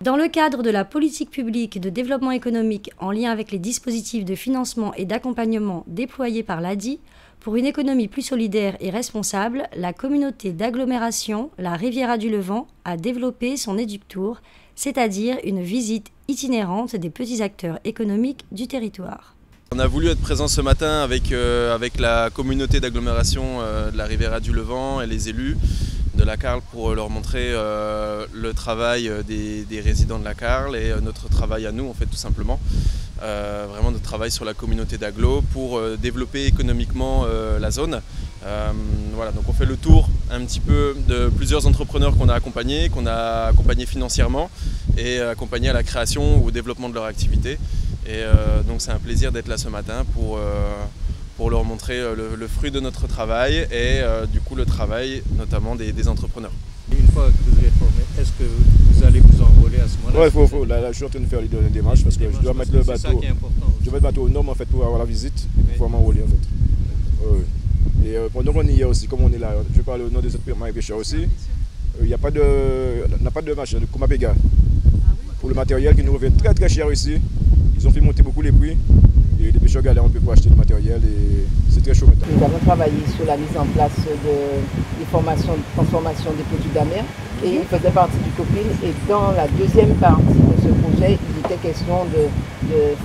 Dans le cadre de la politique publique de développement économique en lien avec les dispositifs de financement et d'accompagnement déployés par l'ADI, pour une économie plus solidaire et responsable, la communauté d'agglomération, la Riviera du Levant, a développé son éductour, c'est-à-dire une visite itinérante des petits acteurs économiques du territoire. On a voulu être présent ce matin avec la communauté d'agglomération de la Riviera du Levant et les élus de la Carle pour leur montrer le travail des résidents de la Carle et notre travail à nous en fait tout simplement. Vraiment notre travail sur la communauté d'agglo pour développer économiquement la zone. Voilà, donc on fait le tour un petit peu de plusieurs entrepreneurs qu'on a accompagnés financièrement et accompagnés à la création ou au développement de leur activité. Et donc c'est un plaisir d'être là ce matin pour leur montrer le fruit de notre travail et du coup le travail notamment des entrepreneurs. Une fois que vous êtes formé, est-ce que vous allez vous enrôler à ce moment-là? Oui, là, je suis en train de faire les démarches parce que je dois mettre le bateau. C'est ça qui est important. Je dois mettre le bateau aux normes en fait pour avoir la visite, pour pouvoir m'enrôler en fait. Oui. Et pendant qu'on y est aussi, comme on est là, je parle au nom des autres marins-pêcheurs aussi, on n'a pas de machin, de Kumapega. Pour le matériel qui nous revient très très cher ici, ils ont fait monter beaucoup les prix. Et les pêcheurs galèrent un peu pour acheter du matériel et c'est très chaud maintenant. Nous avons travaillé sur la mise en place des formations de transformation des produits de la mer et il faisait partie du COPIL. Et dans la deuxième partie de ce projet, il était question de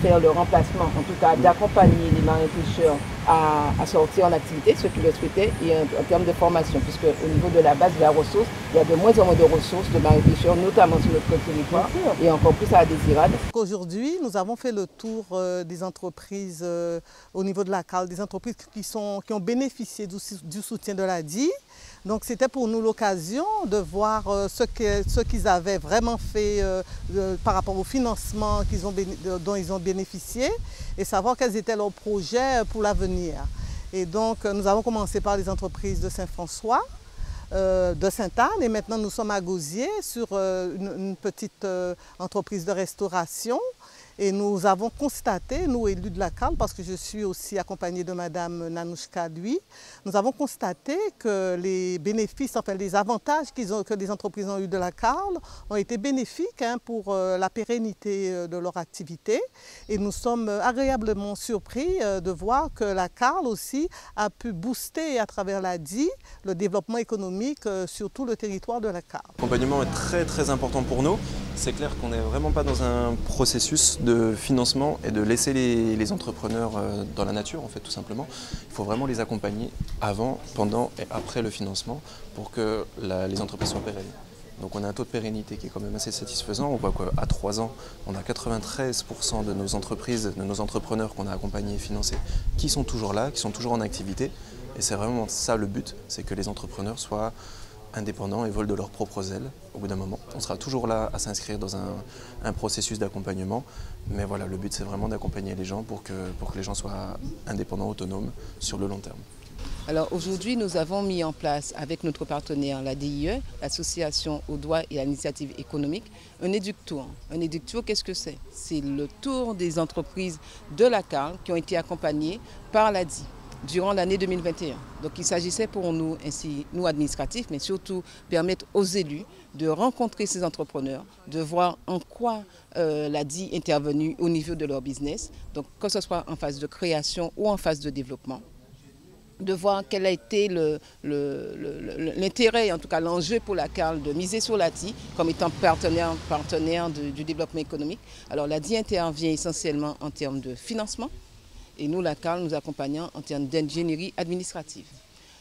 faire le remplacement, en tout cas d'accompagner les marins pêcheurs à sortir en activité, ceux qui le souhaitaient, et en termes de formation, puisque au niveau de la base de la ressource, il y a de moins en moins de ressources de marins pêcheurs, notamment sur notre territoire, et encore plus à la Désirade. Aujourd'hui, nous avons fait le tour des entreprises au niveau de la Carle, des entreprises qui ont bénéficié du soutien de l'ADI. Donc c'était pour nous l'occasion de voir ce qu'ils avaient vraiment fait par rapport au financement dont ils ont bénéficié et savoir quels étaient leurs projets pour l'avenir. Et donc nous avons commencé par les entreprises de Saint-François, de Sainte-Anne et maintenant nous sommes à Gosier sur une petite entreprise de restauration. Et nous avons constaté, nous élus de la Carle, parce que je suis aussi accompagnée de Madame Nanouchka, nous avons constaté que les bénéfices, enfin les avantages que les entreprises ont eu de la Carle ont été bénéfiques pour la pérennité de leur activité. Et nous sommes agréablement surpris de voir que la Carle aussi a pu booster à travers l'ADI le développement économique sur tout le territoire de la Carle. L'accompagnement est très très important pour nous. C'est clair qu'on n'est vraiment pas dans un processus de financement et de laisser les entrepreneurs dans la nature en fait tout simplement. Il faut vraiment les accompagner avant, pendant et après le financement pour que les entreprises soient pérennes. Donc on a un taux de pérennité qui est quand même assez satisfaisant. On voit qu'à 3 ans, on a 93% de nos entreprises, de nos entrepreneurs qu'on a accompagnés et financés qui sont toujours là, qui sont toujours en activité. Et c'est vraiment ça le but, c'est que les entrepreneurs soient indépendants et volent de leurs propres ailes au bout d'un moment. On sera toujours là à s'inscrire dans un processus d'accompagnement, mais voilà, le but c'est vraiment d'accompagner les gens pour que les gens soient indépendants, autonomes sur le long terme. Alors aujourd'hui, nous avons mis en place avec notre partenaire, la DIE, l'Association au droit et à l'initiative économique, un éductour. Un éductour, qu'est-ce que c'est? C'est le tour des entreprises de la Carle qui ont été accompagnées par l'ADI durant l'année 2021. Donc il s'agissait pour nous, ainsi nous administratifs, mais surtout permettre aux élus de rencontrer ces entrepreneurs, de voir en quoi l'ADI est intervenu au niveau de leur business, donc que ce soit en phase de création ou en phase de développement, de voir quel a été l'intérêt, en tout cas l'enjeu pour la Carle de miser sur l'ADI comme étant partenaire du développement économique. Alors l'ADI intervient essentiellement en termes de financement, et nous, la Carle, nous accompagnons en termes d'ingénierie administrative.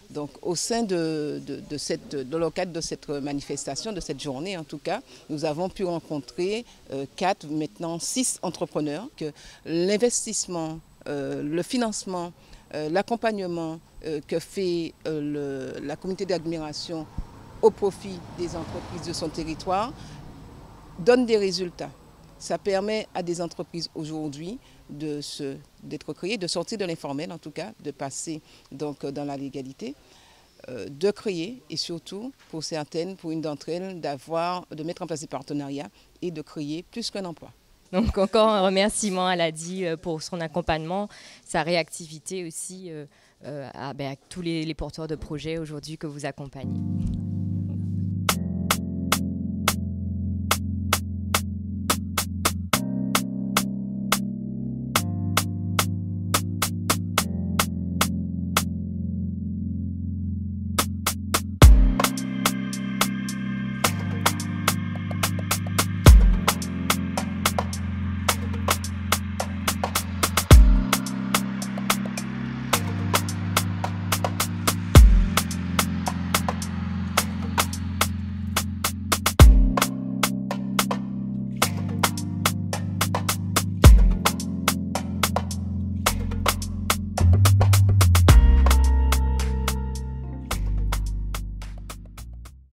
Donc au sein dans le cadre de cette manifestation, de cette journée en tout cas, nous avons pu rencontrer 4, maintenant 6 entrepreneurs. Que l'investissement, le financement, l'accompagnement que fait la communauté d'admiration au profit des entreprises de son territoire donne des résultats. Ça permet à des entreprises aujourd'hui d'être créées, de sortir de l'informel en tout cas, de passer donc dans la légalité, de créer et surtout pour certaines, pour une d'entre elles, de mettre en place des partenariats et de créer plus qu'un emploi. Donc encore un remerciement à l'ADI pour son accompagnement, sa réactivité aussi à tous les porteurs de projets aujourd'hui que vous accompagnez.